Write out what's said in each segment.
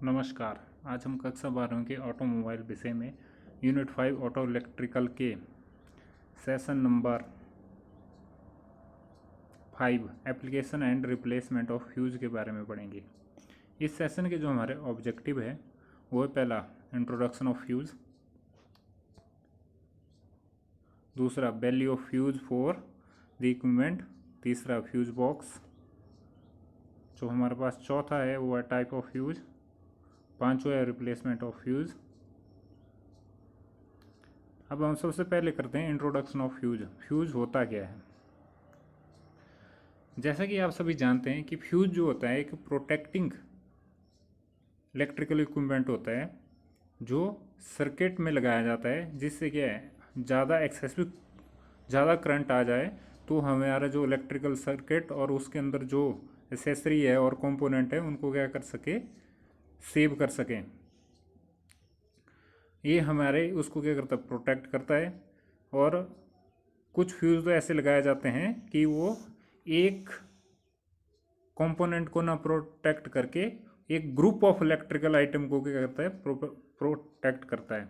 नमस्कार। आज हम कक्षा 12वीं के ऑटोमोबाइल विषय में यूनिट 5 ऑटो इलेक्ट्रिकल के session number 5 application and replacement of fuse के बारे में पढ़ेंगे। इस सेशन के जो हमारे ऑब्जेक्टिव है वो है पहला इंट्रोडक्शन ऑफ फ्यूज, दूसरा value of fuse for the equipment, तीसरा फ्यूज बॉक्स, जो हमारे पास चौथा है वो है टाइप ऑफ फ्यूज, पांचवा है रिप्लेसमेंट ऑफ फ्यूज। अब हम सबसे पहले करते हैं इंट्रोडक्शन ऑफ फ्यूज। फ्यूज होता क्या है? जैसा कि आप सभी जानते हैं कि फ्यूज जो होता है एक प्रोटेक्टिंग इलेक्ट्रिकल इक्विपमेंट होता है जो सर्किट में लगाया जाता है, जिससे क्या है ज़्यादा करंट आ जाए तो हमारा जो इलेक्ट्रिकल सर्किट और उसके अंदर जो एसेसरी है और कंपोनेंट है उनको क्या कर सके, सेव कर सकें। ये हमारे उसको क्या करता है, प्रोटेक्ट करता है। और कुछ फ्यूज तो ऐसे लगाए जाते हैं कि वो एक कंपोनेंट को ना प्रोटेक्ट करके एक ग्रुप ऑफ इलेक्ट्रिकल आइटम को क्या करता है, प्रोटेक्ट करता है।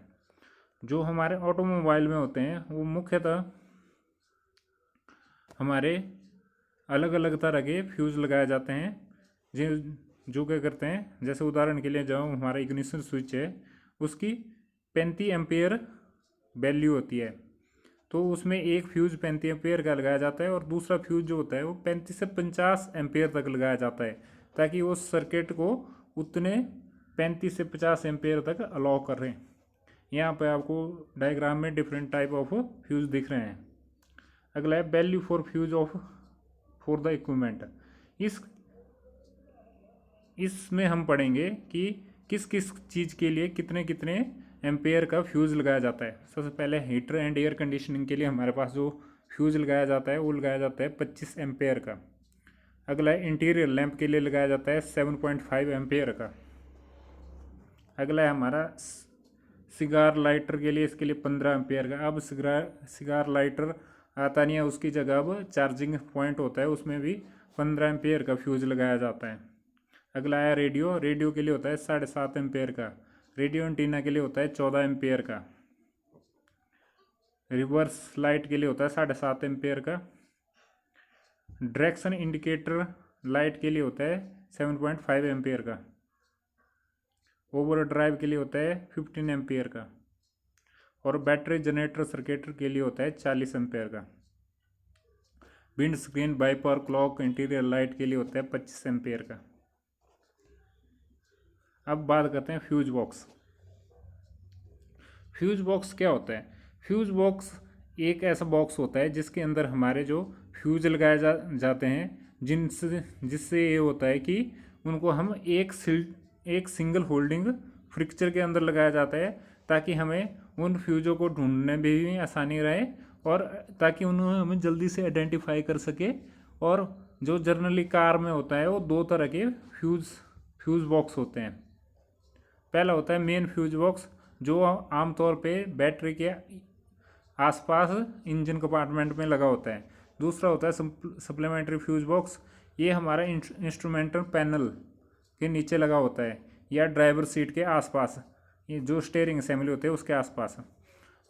जो हमारे ऑटोमोबाइल में होते हैं वो मुख्यतः हमारे अलग अलग तरह के फ्यूज लगाए जाते हैं जो क्या करते हैं, जैसे उदाहरण के लिए जो हमारा इग्निशन स्विच है उसकी 35 एम्पेयर वैल्यू होती है, तो उसमें एक फ्यूज 35 एम्पेयर का लगाया जाता है और दूसरा फ्यूज जो होता है वो 35 से 50 एम्पेयर तक लगाया जाता है, ताकि वो सर्किट को उतने 35 से 50 एम्पेयर तक अलाउ कर रहे हैं। यहाँ पे आपको डायग्राम में डिफरेंट टाइप ऑफ फ्यूज दिख रहे हैं। अगला है value for fuse of for the equipment. इसमें हम पढ़ेंगे कि किस किस चीज़ के लिए कितने कितने एम्पेयर का फ्यूज़ लगाया जाता है। सबसे पहले हीटर एंड एयर कंडीशनिंग के लिए हमारे पास जो फ्यूज़ लगाया जाता है वो लगाया जाता है 25 एम्पेयर का। अगला है इंटीरियर लैंप के लिए लगाया जाता है 7.5 एम्पेयर का। अगला है हमारा सिगार लाइटर के लिए, इसके लिए 15 एम्पेयर का। अब सिगार लाइटर आता नहीं है, उसकी जगह अब चार्जिंग पॉइंट होता है, उसमें भी 15 एम्पेयर का फ्यूज़ लगाया जाता है। अगला है रेडियो के लिए होता है 7.5 एम्पेयर का। रेडियो एंटीना के लिए होता है 14 एम्पेयर का। रिवर्स लाइट के लिए होता है 7.5 एम्पेयर का। डायरेक्शन इंडिकेटर लाइट के लिए होता है 7.5 एम्पेयर का। ओवर ड्राइव के लिए होता है 15 एम्पेयर का। और बैटरी जनरेटर सर्किट के लिए होता है 40 एम्पेयर का। Windscreen wiper clock interior light के लिए होता है 25 एम्पेयर का। अब बात करते हैं फ्यूज बॉक्स। फ्यूज बॉक्स क्या होता है? फ्यूज बॉक्स एक ऐसा बॉक्स होता है जिसके अंदर हमारे जो फ्यूज लगाए जाते हैं, जिससे ये होता है कि उनको हम एक सिंगल होल्डिंग फ्रिक्चर के अंदर लगाया जाता है, ताकि हमें उन फ्यूज़ों को ढूंढने में भी आसानी रहे और ताकि उन्हें हमें जल्दी से आइडेंटिफाई कर सके। और जो जनरली कार में होता है वो दो तरह के फ्यूज बॉक्स होते हैं। पहला होता है मेन फ्यूज बॉक्स, जो आमतौर पे बैटरी के आसपास इंजन कंपार्टमेंट में लगा होता है। दूसरा होता है सप्लीमेंट्री फ्यूज बॉक्स, ये हमारा इंस्ट्रूमेंटल पैनल के नीचे लगा होता है या ड्राइवर सीट के आसपास, ये जो स्टीयरिंग असेंबली होते हैं उसके आसपास।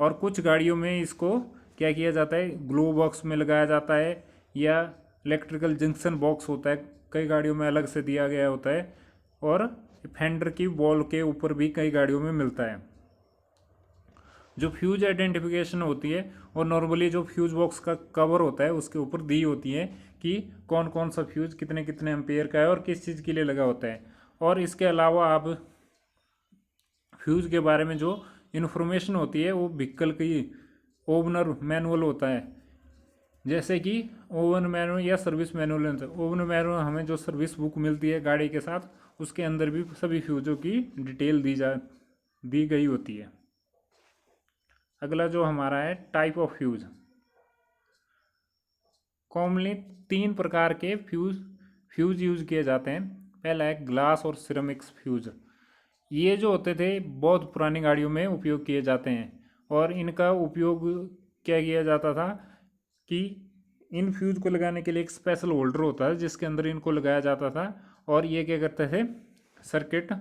और कुछ गाड़ियों में इसको क्या किया जाता है, ग्लो बॉक्स में लगाया जाता है या इलेक्ट्रिकल जंक्शन बॉक्स होता है, कई गाड़ियों में अलग से दिया गया होता है। और फेंडर की वॉल के ऊपर भी कई गाड़ियों में मिलता है। जो फ्यूज आइडेंटिफिकेशन होती है और नॉर्मली जो फ्यूज बॉक्स का कवर होता है उसके ऊपर दी होती है कि कौन कौन सा फ्यूज कितने कितने एम्पेयर का है और किस चीज़ के लिए लगा होता है। और इसके अलावा आप फ्यूज के बारे में जो इन्फॉर्मेशन होती है वो व्हीकल की ओनर मैनुअल होता है, जैसे कि ओवन मैनुअल या सर्विस मैनुअल। ओवन मैनुअल हमें जो सर्विस बुक मिलती है गाड़ी के साथ, उसके अंदर भी सभी फ्यूज़ों की डिटेल दी गई होती है। अगला जो हमारा है टाइप ऑफ फ्यूज। कॉमनली 3 प्रकार के फ्यूज यूज किए जाते हैं। पहला है ग्लास और सिरेमिक्स फ्यूज। ये जो होते थे बहुत पुरानी गाड़ियों में उपयोग किए जाते हैं और इनका उपयोग क्या किया जाता था कि इन फ्यूज को लगाने के लिए एक स्पेशल होल्डर होता है जिसके अंदर इनको लगाया जाता था। और ये क्या करते थे, सर्किट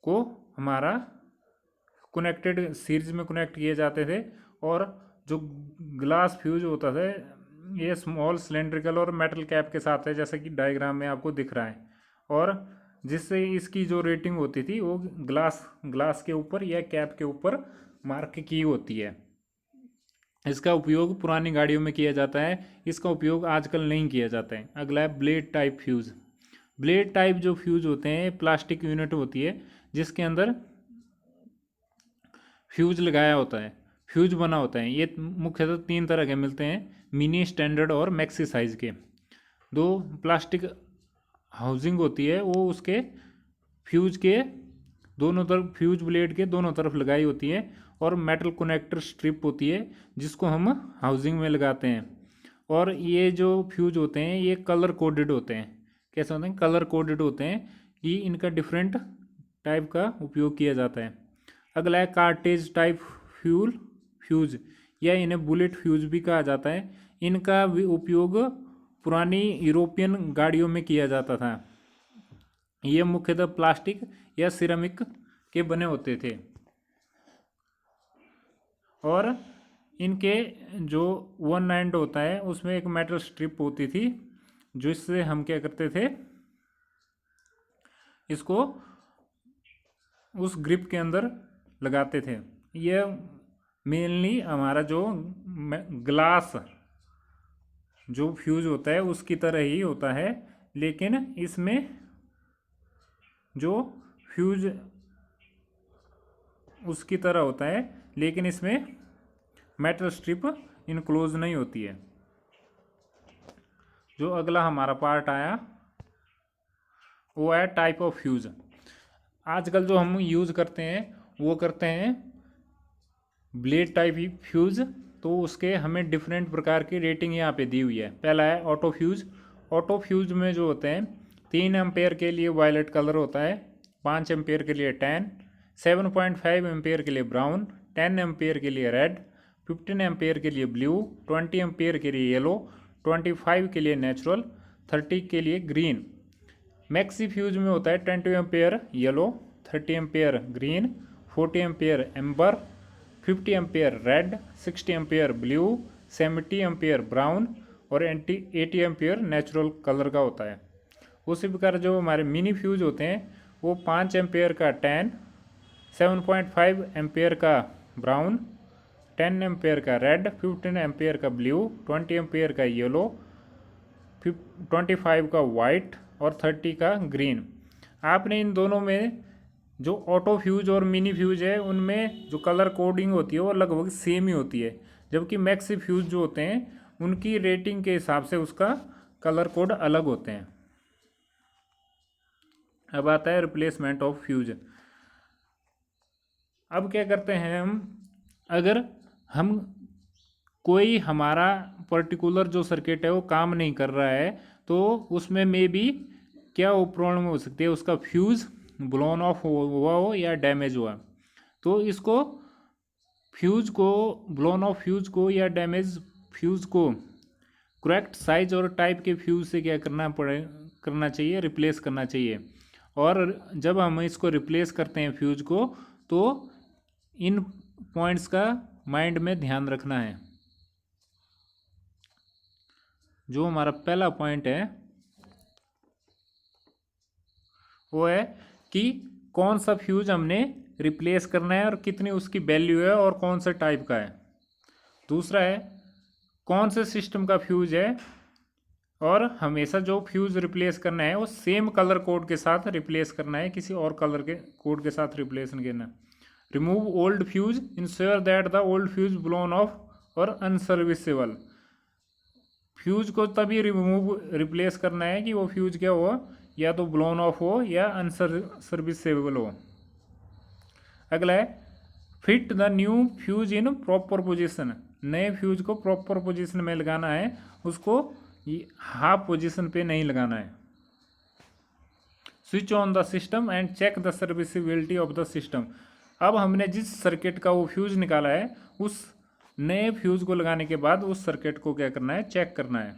को हमारा कनेक्टेड सीरीज में कनेक्ट किए जाते थे। और जो ग्लास फ्यूज होता था ये स्मॉल सिलेंड्रिकल और मेटल कैप के साथ है, जैसा कि डायग्राम में आपको दिख रहा है। और जिससे इसकी जो रेटिंग होती थी वो ग्लास के ऊपर या कैप के ऊपर मार्क की होती है। इसका उपयोग पुरानी गाड़ियों में किया जाता है, इसका उपयोग आजकल नहीं किया जाता है। अगला है blade type fuse. Blade type जो फ्यूज़ होते हैं प्लास्टिक यूनिट होती है जिसके अंदर फ्यूज़ लगाया होता है, फ्यूज बना होता है। ये मुख्यतः 3 तरह के मिलते हैं, मिनी, स्टैंडर्ड और मैक्सी साइज़ के। 2 प्लास्टिक हाउसिंग होती है, वो उसके फ्यूज के दोनों तरफ, फ्यूज ब्लेड के दोनों तरफ लगाई होती है। और मेटल कनेक्टर स्ट्रिप होती है जिसको हम हाउसिंग में लगाते हैं। और ये जो फ्यूज होते हैं ये कलर कोडेड होते हैं। कैसे होते हैं? कलर कोडेड होते हैं कि इनका डिफरेंट टाइप का उपयोग किया जाता है। अगला है कार्टेज टाइप फ्यूज या इन्हें बुलेट फ्यूज भी कहा जाता है। इनका भी उपयोग पुरानी यूरोपियन गाड़ियों में किया जाता था। ये मुख्यतः प्लास्टिक या सिरेमिक के बने होते थे और इनके जो वन एंड होता है उसमें एक मेटल स्ट्रिप होती थी जिससे हम क्या करते थे, इसको उस ग्रिप के अंदर लगाते थे। यह मेनली हमारा जो ग्लास जो फ्यूज होता है उसकी तरह ही होता है, लेकिन इसमें जो फ्यूज उसकी तरह होता है लेकिन इसमें मेटल स्ट्रिप इनक्लोज नहीं होती है। जो अगला हमारा पार्ट आया वो है टाइप ऑफ फ्यूज। आजकल जो हम यूज़ करते हैं वो करते हैं ब्लेड टाइप फ्यूज़, तो उसके हमें डिफरेंट प्रकार की रेटिंग यहाँ पे दी हुई है। पहला है ऑटो फ्यूज़। ऑटो फ्यूज़ में जो होते हैं 3 एम्पेयर के लिए वायलेट कलर होता है, 5 एम्पेयर के लिए टैन, 7.5 एम्पेयर के लिए ब्राउन, 10 एम्पेयर के लिए रेड, 15 एम्पेयर के लिए ब्लू, 20 एम्पेयर के लिए येलो, 25 के लिए नेचुरल, 30 के लिए ग्रीन। मैक्सी फ्यूज में होता है 20 ampere yellow, 30 ampere green, 40 ampere amber, 50 ampere red, 60 ampere blue, 70 ampere brown और 80 एम्पेयर नेचुरल कलर का होता है। उसी प्रकार जो हमारे मिनी फ्यूज होते हैं वो 5 एम्पेयर का टैन, 7.5 एम्पेयर का ब्राउन, 10 एम्पेयर का रेड, 15 एम्पेयर का ब्लू, 20 एम्पेयर का येलो, 25 का वाइट और 30 का ग्रीन। आपने इन दोनों में जो ऑटो फ्यूज और मिनी फ्यूज है उनमें जो कलर कोडिंग होती है वो लगभग सेम ही होती है, जबकि मैक्सी फ्यूज जो होते हैं उनकी रेटिंग के हिसाब से उसका कलर कोड अलग होते हैं। अब आता है रिप्लेसमेंट ऑफ फ्यूज। अब क्या करते हैं अगर हम कोई हमारा पर्टिकुलर जो सर्किट है वो काम नहीं कर रहा है तो उसमें मे बी क्या वो प्रॉब्लम हो सकती है, उसका फ्यूज़ ब्लोन ऑफ हुआ हो या डैमेज हुआ। तो इसको फ्यूज़ को, ब्लोन ऑफ फ्यूज़ को या डैमेज फ्यूज़ को करेक्ट साइज और टाइप के फ्यूज़ से क्या करना चाहिए, रिप्लेस करना चाहिए। और जब हम इसको रिप्लेस करते हैं फ्यूज़ को तो इन पॉइंट्स का माइंड में ध्यान रखना है। जो हमारा पहला पॉइंट है वो है कि कौन सा फ्यूज हमने रिप्लेस करना है और कितनी उसकी वैल्यू है और कौन सा टाइप का है। दूसरा है कौन से सिस्टम का फ्यूज है और हमेशा जो फ्यूज रिप्लेस करना है वो सेम कलर कोड के साथ रिप्लेस करना है, किसी और कलर के कोड के साथ रिप्लेस नहीं करना। Remove old fuse, ensure that the old fuse blown of और अनसर्विसेबल। फ्यूज को तभी रिप्लेस करना है कि वो फ्यूज क्या हो, या तो ब्लोन ऑफ हो या अनसर्विसेबल हो। अगला है fit the new fuse in proper position. नए फ्यूज को प्रॉपर पोजीशन में लगाना है, उसको हाफ पोजीशन पे नहीं लगाना है। Switch on the system and check the serviceability of the system. अब हमने जिस सर्किट का वो फ्यूज निकाला है उस नए फ्यूज को लगाने के बाद उस सर्किट को क्या करना है, चेक करना है।